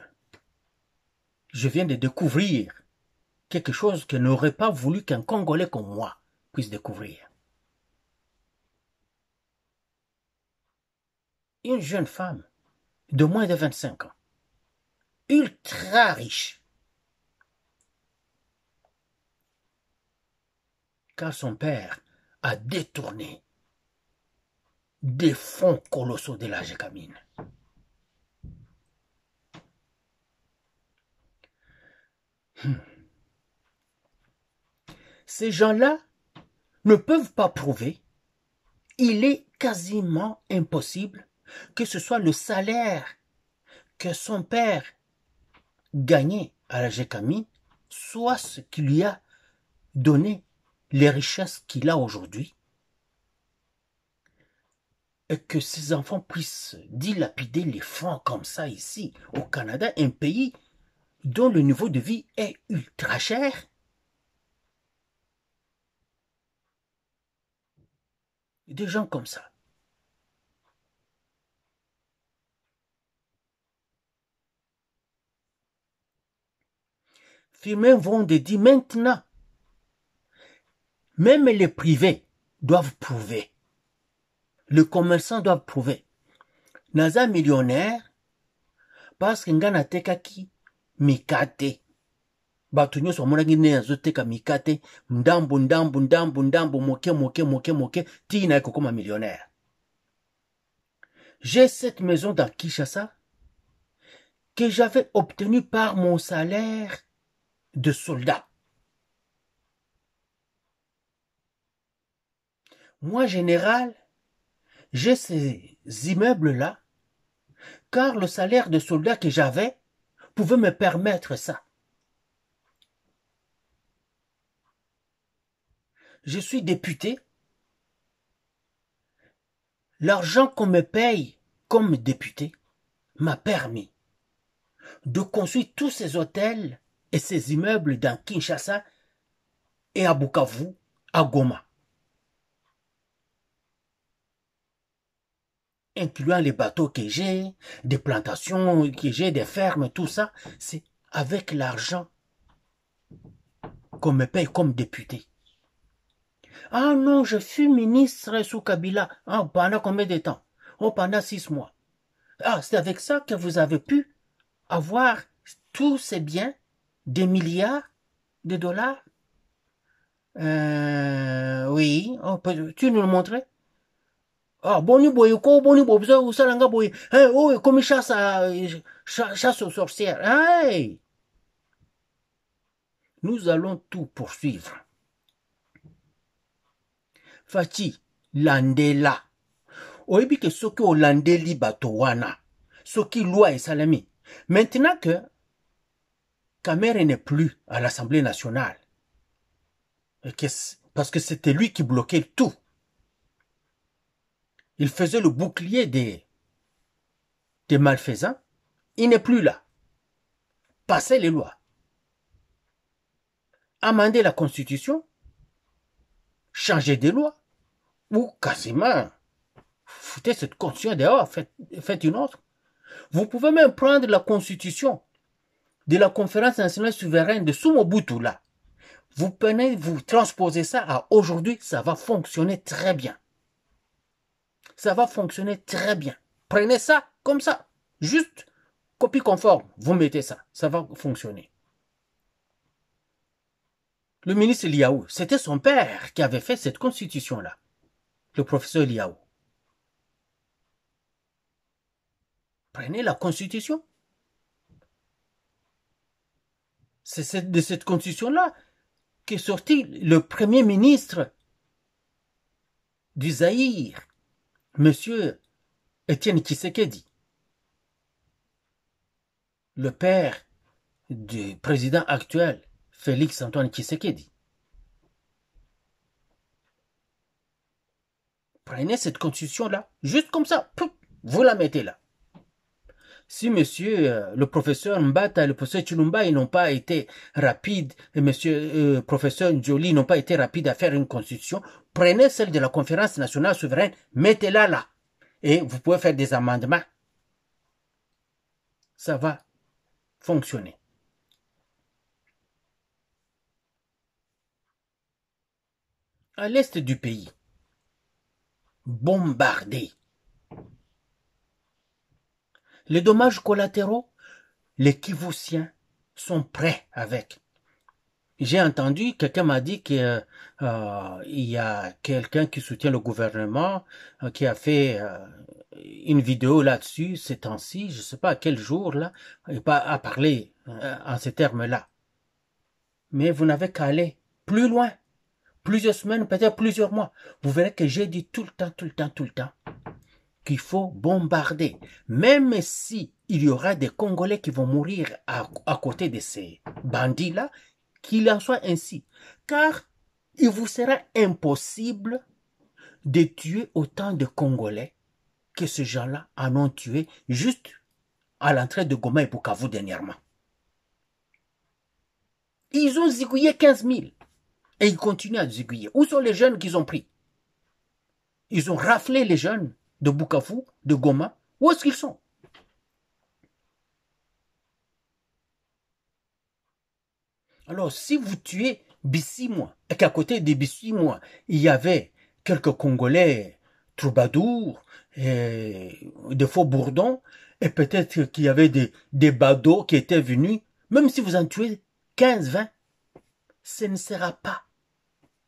je viens de découvrir quelque chose qu'elle n'aurait pas voulu qu'un Congolais comme moi puisse découvrir. Une jeune femme de moins de 25 ans, ultra riche, car son père a détourné des fonds colossaux de la Gécamine. Ces gens-là ne peuvent pas prouver, il est quasiment impossible que ce soit le salaire que son père gagnait à la Gécamine, soit ce qui lui a donné les richesses qu'il a aujourd'hui, et que ses enfants puissent dilapider les fonds comme ça ici, au Canada, un pays dont le niveau de vie est ultra cher. Des gens comme ça. Firmin vont de dire maintenant, même les privés doivent prouver. Les commerçants doivent prouver. Naza millionnaire, parce que ngana tekaki mikate. Bato nyonso bamonaki nde azoteka mikate, ndambu moke, tina ekokoma millionnaire. J'ai cette maison dans Kinshasa que j'avais obtenue par mon salaire de soldat. Moi, général, j'ai ces immeubles-là, car le salaire de soldat que j'avais pouvait me permettre ça. Je suis député. L'argent qu'on me paye comme député m'a permis de construire tous ces hôtels et ces immeubles dans Kinshasa et à Bukavu, à Goma. Incluant les bateaux que j'ai, des plantations que j'ai, des fermes, tout ça, c'est avec l'argent qu'on me paye comme député. Ah non, je fus ministre sous Kabila. Ah, pendant combien de temps? Oh, pendant 6 mois. Ah, c'est avec ça que vous avez pu avoir tous ces biens, des milliards de dollars? Oui, tu nous le montrais? Ah, boni boy, ou salanga boy. Oh, comme chasse aux sorcières. Hey! Nous allons tout poursuivre. Fati, landela. Oyebi que soki olandeli bato wana. Soki loi et salami. Maintenant que Kamere n'est plus à l'Assemblée nationale, et que Parce que c'était lui qui bloquait tout. Il faisait le bouclier des malfaisants. Il n'est plus là. Passez les lois. Amender la Constitution. Changer des lois. Ou quasiment, foutez cette Constitution dehors, faites une autre. Vous pouvez même prendre la Constitution de la Conférence nationale souveraine de Mobutu là. Vous prenez, vous transposez ça à aujourd'hui, ça va fonctionner très bien. Ça va fonctionner très bien. Prenez ça comme ça, juste copie conforme, vous mettez ça, ça va fonctionner. Le ministre Liaou, c'était son père qui avait fait cette constitution-là, le professeur Liaou. Prenez la constitution. C'est de cette constitution-là qu'est sorti le premier ministre du Zaïre, Monsieur Étienne Tshisekedi, le père du président actuel, Félix Antoine Tshisekedi. Prenez cette constitution-là, juste comme ça, vous la mettez là. Si monsieur le professeur Mbata et le professeur Chilumba n'ont pas été rapides, et monsieur professeur Njoli n'ont pas été rapides à faire une constitution, prenez celle de la conférence nationale souveraine, mettez-la là. Et vous pouvez faire des amendements. Ça va fonctionner. À l'est du pays, bombardé. Les dommages collatéraux, les Kivusiens sont prêts avec. J'ai entendu, quelqu'un m'a dit qu'il y a quelqu'un qui soutient le gouvernement, qui a fait une vidéo là-dessus ces temps-ci, je ne sais pas à quel jour, là, et pas à parler en ces termes-là. Mais vous n'avez qu'à aller plus loin, plusieurs semaines, peut-être plusieurs mois. Vous verrez que j'ai dit tout le temps, qu'il faut bombarder. Même si il y aura des Congolais qui vont mourir à côté de ces bandits-là, qu'il en soit ainsi. Car il vous sera impossible de tuer autant de Congolais que ces gens-là en ont tué juste à l'entrée de Goma et Bukavu dernièrement. Ils ont zigouillé 15 000 et ils continuent à zigouiller. Où sont les jeunes qu'ils ont pris? Ils ont raflé les jeunes de Bukavu, de Goma. Où est-ce qu'ils sont? Alors, si vous tuez Bissimois, et qu'à côté de Bissimois, il y avait quelques Congolais troubadours, et de faux bourdons, et peut-être qu'il y avait des badauds qui étaient venus, même si vous en tuez 15, 20, ce ne sera pas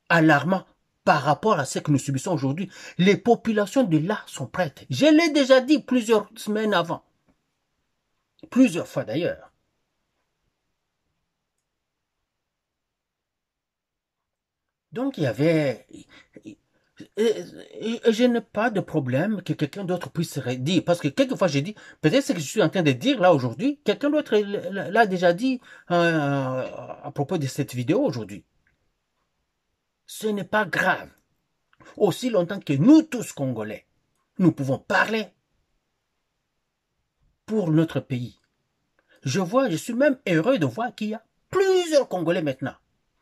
alarmant par rapport à ce que nous subissons aujourd'hui. Les populations de là sont prêtes. Je l'ai déjà dit plusieurs semaines avant. Plusieurs fois d'ailleurs. Donc il y avait... je n'ai pas de problème que quelqu'un d'autre puisse dire. Parce que quelquefois j'ai dit, peut-être ce que je suis en train de dire là aujourd'hui, quelqu'un d'autre l'a déjà dit à propos de cette vidéo aujourd'hui. Ce n'est pas grave. Aussi longtemps que nous tous Congolais, nous pouvons parler pour notre pays. Je suis même heureux de voir qu'il y a plusieurs Congolais maintenant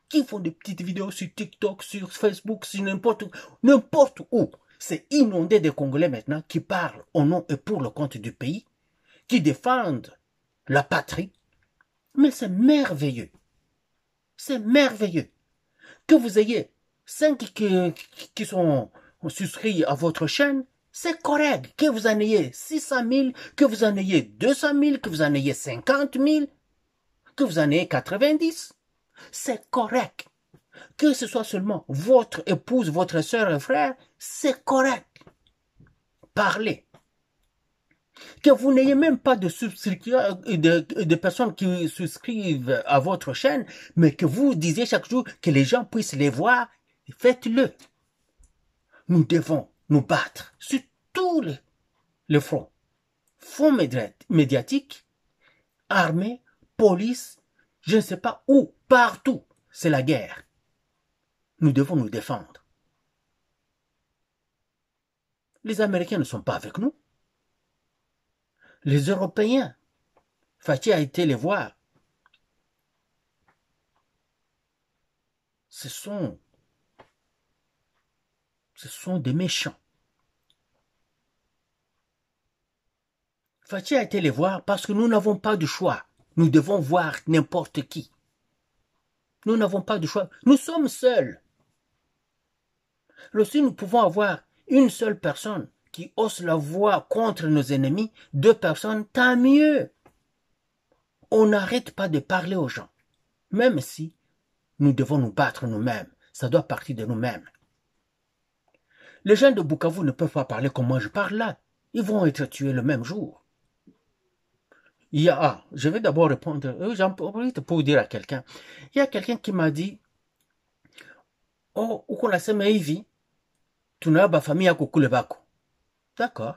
qui font des petites vidéos sur TikTok, sur Facebook, sur n'importe où. C'est inondé de Congolais maintenant qui parlent au nom et pour le compte du pays, qui défendent la patrie. Mais c'est merveilleux. C'est merveilleux. Que vous ayez 5 qui sont souscrits à votre chaîne, c'est correct. Que vous en ayez 600 000, que vous en ayez 200 000, que vous en ayez 50 000, que vous en ayez 90, c'est correct. Que ce soit seulement votre épouse, votre soeur et frère, c'est correct. Parlez. Que vous n'ayez même pas de subscripteurs, de personnes qui souscrivent à votre chaîne, mais que vous disiez chaque jour que les gens puissent les voir, faites-le. Nous devons nous battre sur tous les fronts. Fonds médiatiques, armée, police, je ne sais pas où, partout, c'est la guerre. Nous devons nous défendre. Les Américains ne sont pas avec nous. Les Européens, Fathi a été les voir. Ce sont des méchants. Fathi a été les voir parce que nous n'avons pas de choix. Nous devons voir n'importe qui. Nous n'avons pas de choix. Nous sommes seuls. Si nous pouvons avoir une seule personne qui hausse la voix contre nos ennemis, 2 personnes, tant mieux. On n'arrête pas de parler aux gens. Même si nous devons nous battre nous-mêmes. Ça doit partir de nous-mêmes. Les gens de Bukavu ne peuvent pas parler comme moi je parle là. Ils vont être tués le même jour. Je vais d'abord répondre, j'en profite pour dire à quelqu'un. Il y a quelqu'un qui m'a dit, oh, uko nasema hivi, tunaba famille ya kukulebako. D'accord.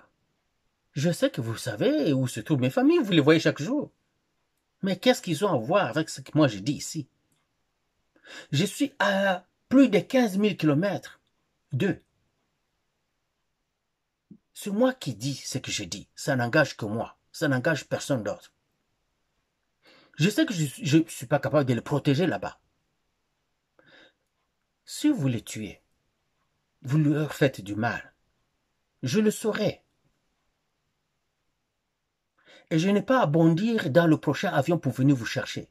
Je sais que vous savez où se trouvent mes familles, vous les voyez chaque jour. Mais qu'est-ce qu'ils ont à voir avec ce que moi je dis ici? Je suis à plus de 15 000 kilomètres d'eux. C'est moi qui dis ce que je dis. Ça n'engage que moi. Ça n'engage personne d'autre. Je sais que je ne suis pas capable de les protéger là-bas. Si vous les tuez, vous leur faites du mal. Je le saurai. Et je n'ai pas à bondir dans le prochain avion pour venir vous chercher.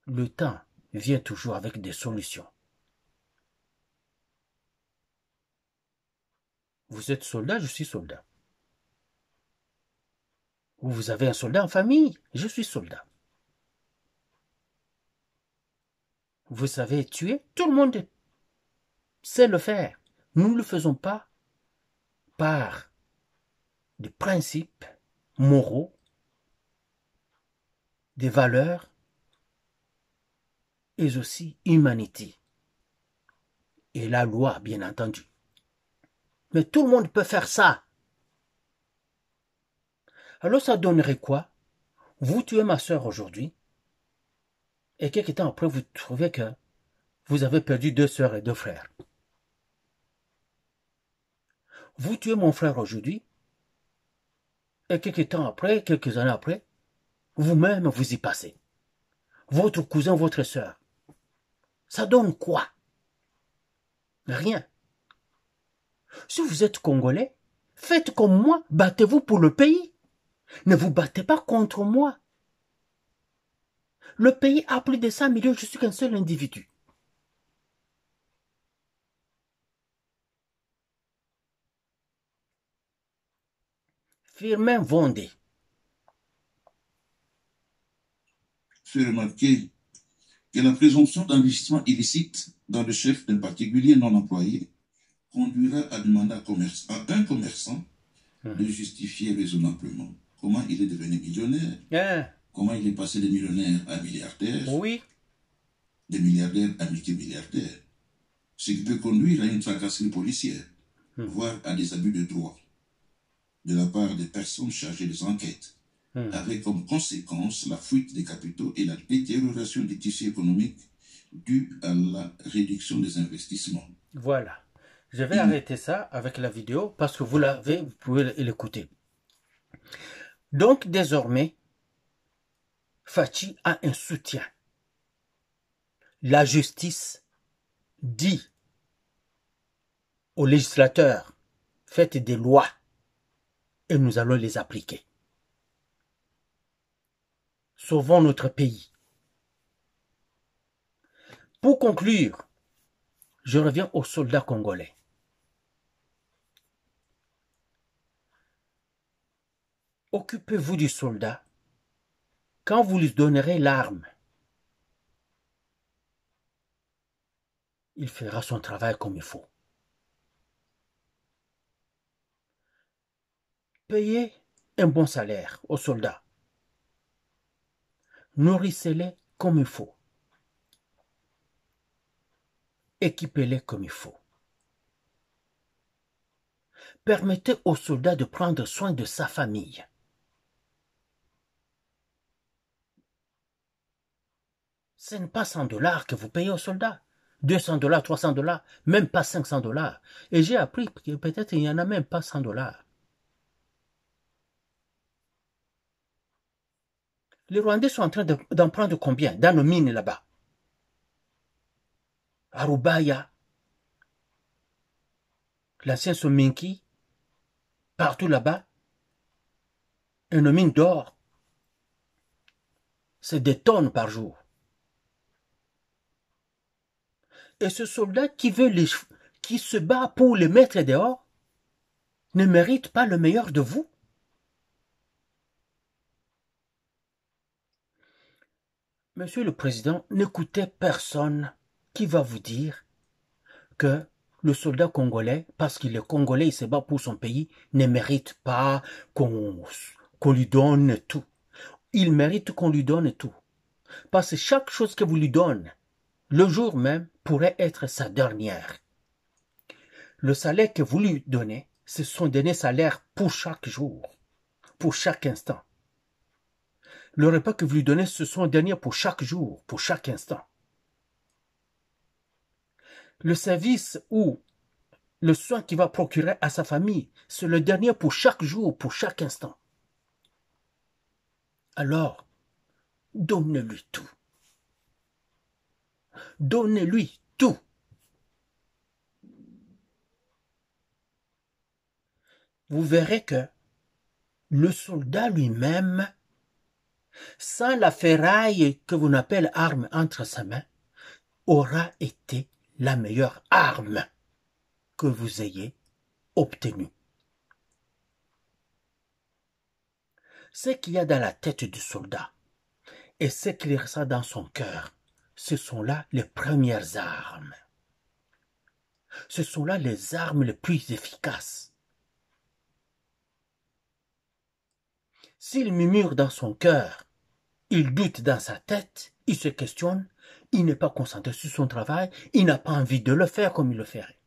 Le temps vient toujours avec des solutions. Vous êtes soldat, je suis soldat. Ou vous avez un soldat en famille, je suis soldat. Vous savez tuer, tout le monde sait le faire. Nous ne le faisons pas par des principes moraux, des valeurs et aussi humanité. Et la loi, bien entendu. Mais tout le monde peut faire ça. Alors ça donnerait quoi? Vous tuez ma soeur aujourd'hui, et quelques temps après, vous trouvez que vous avez perdu 2 sœurs et 2 frères. Vous tuez mon frère aujourd'hui, et quelques temps après, quelques années après, vous-même vous y passez. Votre cousin, votre sœur. Ça donne quoi? Rien. Si vous êtes Congolais, faites comme moi, battez-vous pour le pays. Ne vous battez pas contre moi. Le pays a plus de 100 millions, je suis qu'un seul individu. Firmin Vondé. Fait remarquer que la présomption d'enrichissement illicite dans le chef d'un particulier non employé conduira à demander à un commerçant de justifier raisonnablement comment il est devenu millionnaire, comment il est passé de millionnaire à milliardaire, Oui. de milliardaire à multimilliardaire, ce qui peut conduire à une tracasserie policière, voire à des abus de droit de la part des personnes chargées des enquêtes, avec comme conséquence la fuite des capitaux et la détérioration des tissus économiques due à la réduction des investissements. Voilà. Je vais arrêter ça avec la vidéo parce que vous pouvez l'écouter. Donc, désormais, Fathi a un soutien. La justice dit aux législateurs, faites des lois et nous allons les appliquer. Sauvons notre pays. Pour conclure, je reviens aux soldats congolais. Occupez-vous du soldat. Quand vous lui donnerez l'arme, il fera son travail comme il faut. Payez un bon salaire aux soldats. Nourrissez-les comme il faut. Équipez-les comme il faut. Permettez aux soldats de prendre soin de sa famille. Ce n'est pas 100 $ que vous payez aux soldats. 200 $, 300 $, même pas 500 $. Et j'ai appris que peut-être il n'y en a même pas 100 $. Les Rwandais sont en train d'en prendre combien dans nos mines là-bas? À Rubaya, l'ancien Sominki, partout là-bas, et nos mines d'or, c'est des tonnes par jour. Et ce soldat qui se bat pour les mettre dehors, ne mérite pas le meilleur de vous? Monsieur le Président, n'écoutez personne qui va vous dire que le soldat congolais, parce qu'il est congolais, il se bat pour son pays, ne mérite pas qu'on lui donne tout. Il mérite qu'on lui donne tout. Parce que chaque chose que vous lui donnez, le jour même, pourrait être sa dernière. Le salaire que vous lui donnez, c'est son dernier salaire pour chaque jour, pour chaque instant. Le repas que vous lui donnez, c'est son dernier pour chaque jour, pour chaque instant. Le service ou le soin qu'il va procurer à sa famille, c'est le dernier pour chaque jour, pour chaque instant. Alors, donnez-lui tout. Donnez-lui tout. Vous verrez que le soldat lui-même, sans la ferraille que vous appelez arme entre ses mains, aura été la meilleure arme que vous ayez obtenue. Ce qu'il y a dans la tête du soldat et ce qu'il ressent dans son cœur, ce sont là les premières armes. Ce sont là les armes les plus efficaces. S'il murmure dans son cœur, il doute dans sa tête, il se questionne, il n'est pas concentré sur son travail, il n'a pas envie de le faire comme il le ferait.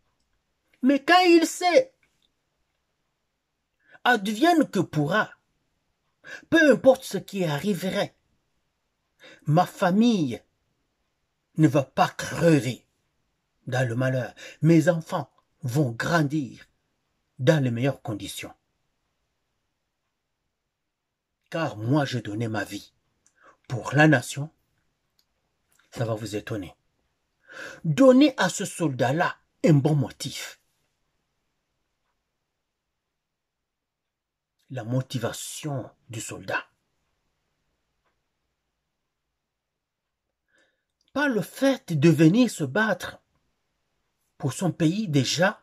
Mais quand il sait, advienne que pourra, peu importe ce qui arriverait, ma famille ne va pas crever dans le malheur. Mes enfants vont grandir dans les meilleures conditions. Car moi, j'ai donné ma vie pour la nation. Ça va vous étonner. Donnez à ce soldat-là un bon motif. La motivation du soldat. Pas le fait de venir se battre pour son pays déjà,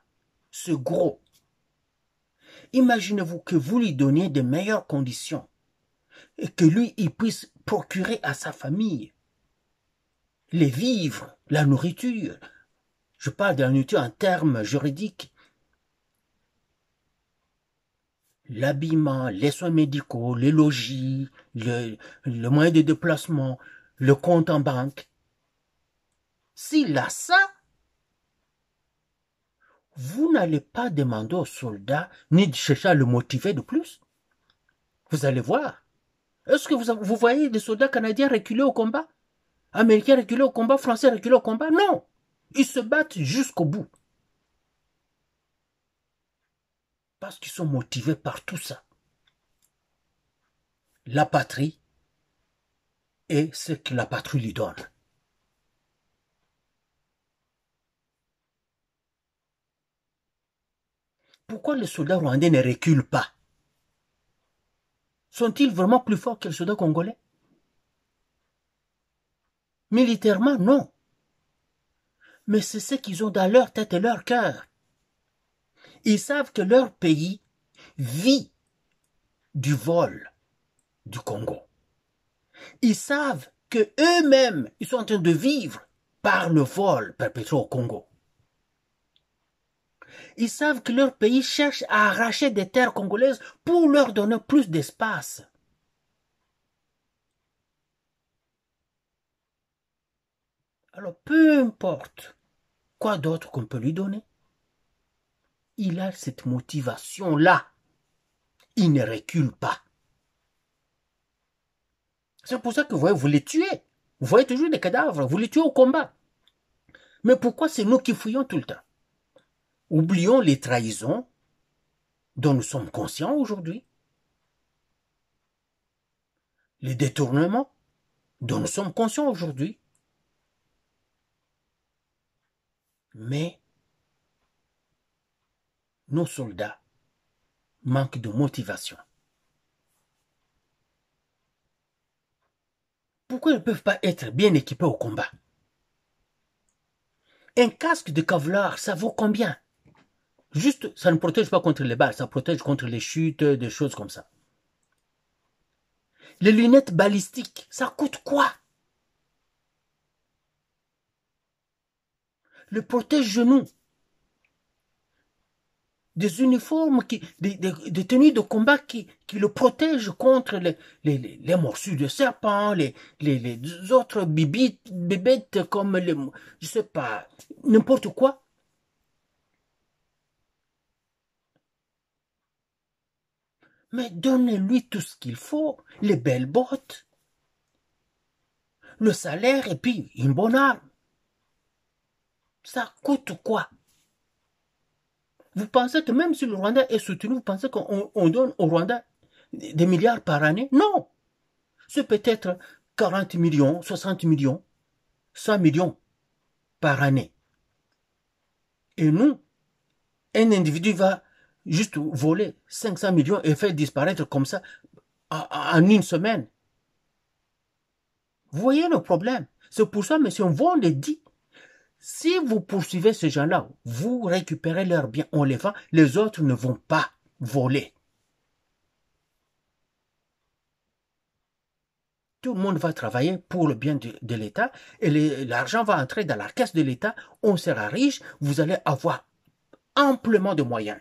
c'est gros. Imaginez-vous que vous lui donniez de meilleures conditions et que lui, il puisse procurer à sa famille les vivres, la nourriture. Je parle de la nourriture en termes juridiques. L'habillement, les soins médicaux, les logis, le moyen de déplacement, le compte en banque. S'il a ça, vous n'allez pas demander au soldat ni de chercher à le motiver de plus. Vous allez voir. Est-ce que vous voyez des soldats canadiens reculer au combat? Américains reculer au combat? Français reculer au combat? Non. Ils se battent jusqu'au bout. Parce qu'ils sont motivés par tout ça. La patrie et ce que la patrie lui donne. Pourquoi les soldats rwandais ne reculent pas? Sont-ils vraiment plus forts que les soldats congolais? Militairement, non. Mais c'est ce qu'ils ont dans leur tête et leur cœur. Ils savent que leur pays vit du vol du Congo. Ils savent que eux-mêmes, ils sont en train de vivre par le vol perpétré au Congo. Ils savent que leur pays cherche à arracher des terres congolaises pour leur donner plus d'espace. Alors, peu importe quoi d'autre qu'on peut lui donner, il a cette motivation-là. Il ne recule pas. C'est pour ça que vous les tuez. Vous voyez toujours des cadavres, vous les tuez au combat. Mais pourquoi c'est nous qui fouillons tout le temps? Oublions les trahisons dont nous sommes conscients aujourd'hui. Les détournements dont nous sommes conscients aujourd'hui. Mais nos soldats manquent de motivation. Pourquoi ils ne peuvent pas être bien équipés au combat? Un casque de Kevlar, ça vaut combien? Juste, ça ne protège pas contre les balles, ça protège contre les chutes, des choses comme ça. Les lunettes balistiques, ça coûte quoi? Le protège-genoux. Des uniformes, des tenues de combat qui le protègent contre les morsures de serpents, les autres bébêtes comme les, je sais pas, n'importe quoi. Mais donnez-lui tout ce qu'il faut, les belles bottes, le salaire et puis une bonne arme. Ça coûte quoi? Vous pensez que même si le Rwanda est soutenu, vous pensez qu'on donne au Rwanda des milliards par année? Non. C'est peut-être 40 millions, 60 millions, 100 millions par année. Et nous, un individu va juste voler 500 millions et faire disparaître comme ça en une semaine. Vous voyez le problème? C'est pour ça, M. Vaughan le dit. Si vous poursuivez ces gens-là, vous récupérez leurs biens, on les vend, les autres ne vont pas voler. Tout le monde va travailler pour le bien de l'État et l'argent va entrer dans la caisse de l'État, on sera riche, vous allez avoir amplement de moyens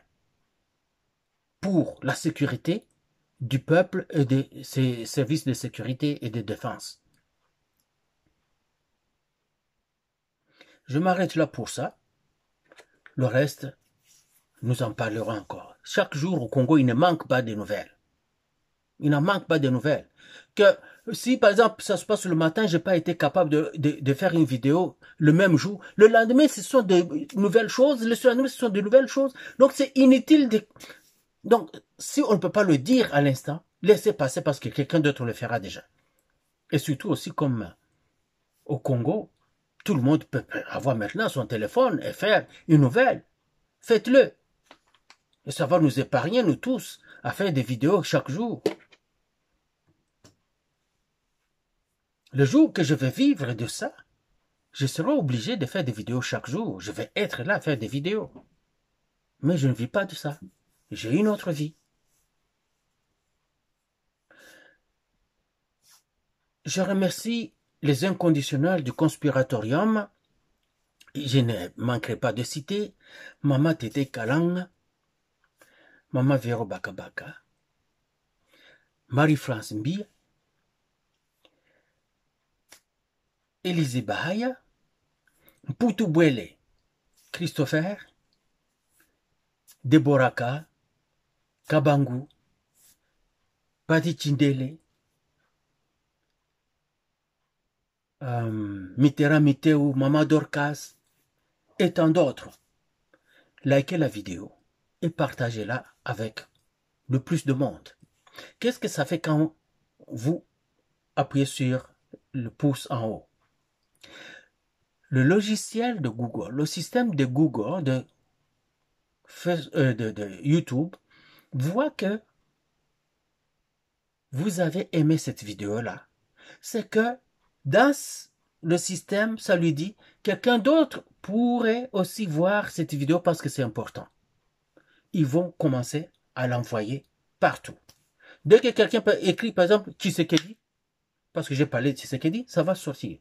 pour la sécurité du peuple et de ses services de sécurité et de défense. Je m'arrête là pour ça. Le reste, nous en parlerons encore. Chaque jour au Congo, il ne manque pas de nouvelles. Il n'en manque pas de nouvelles. Que si, par exemple, ça se passe le matin, je n'ai pas été capable de faire une vidéo le même jour, le lendemain, ce sont de nouvelles choses, le lendemain, ce sont de nouvelles choses. Donc, c'est inutile de... Donc, si on ne peut pas le dire à l'instant, laissez passer parce que quelqu'un d'autre le fera déjà. Et surtout aussi comme au Congo, tout le monde peut avoir maintenant son téléphone et faire une nouvelle. Faites-le. Et ça va nous épargner, nous tous, à faire des vidéos chaque jour. Le jour que je vais vivre de ça, je serai obligé de faire des vidéos chaque jour. Je vais être là à faire des vidéos. Mais je ne vis pas de ça. J'ai une autre vie. Je remercie les inconditionnels du conspiratorium. Je ne manquerai pas de citer Mama Tete Kalang, Mama Vero Bakabaka, Marie-France Mbi, Élisée Bahaya, Mputu Bwele, Christopher, Deboraka, Kabangu, Pati Chindele, Mitera Miteu, Mama Dorcas, et tant d'autres. Likez la vidéo et partagez-la avec le plus de monde. Qu'est-ce que ça fait quand vous appuyez sur le pouce en haut? Le logiciel de Google, le système de Google, de YouTube, voit que vous avez aimé cette vidéo-là. C'est que dans le système, ça lui dit quelqu'un d'autre pourrait aussi voir cette vidéo parce que c'est important. Ils vont commencer à l'envoyer partout. Dès que quelqu'un écrit, par exemple, Tshisekedi, parce que j'ai parlé de Tshisekedi, ça va sortir.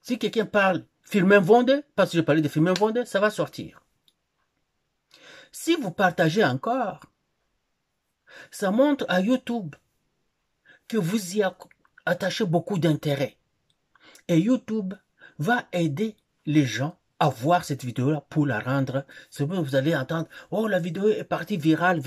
Si quelqu'un parle Firmin Vonde, parce que j'ai parlé de Firmin Vonde, ça va sortir. Si vous partagez encore, ça montre à YouTube que vous y attachez beaucoup d'intérêt. Et YouTube va aider les gens à voir cette vidéo-là pour la rendre. C'est bon, vous allez entendre, oh, la vidéo est partie virale.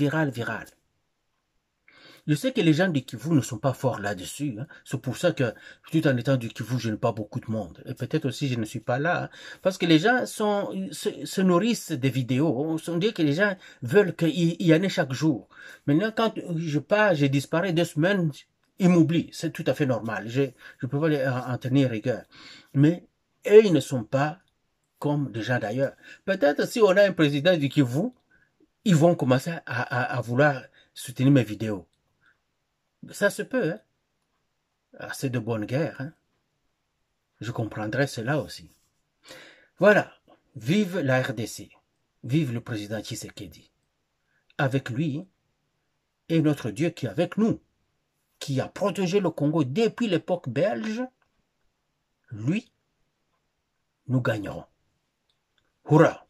Je sais que les gens du Kivu ne sont pas forts là-dessus. Hein. C'est pour ça que, tout en étant du Kivu, je n'ai pas beaucoup de monde. Et peut-être aussi je ne suis pas là. Hein, parce que les gens se nourrissent des vidéos. On dit que les gens veulent qu'il y en ait chaque jour. Maintenant, quand je pars, je disparais 2 semaines, ils m'oublient. C'est tout à fait normal. Je ne peux pas en tenir rigueur. Mais eux, ils ne sont pas comme des gens d'ailleurs. Peut-être si on a un président du Kivu, ils vont commencer à vouloir soutenir mes vidéos. Ça se peut, hein. C'est de bonne guerre, hein. Je comprendrai cela aussi. Voilà. Vive la RDC. Vive le président Tshisekedi. Avec lui, et notre Dieu qui est avec nous, qui a protégé le Congo depuis l'époque belge, lui, nous gagnerons. Hurrah!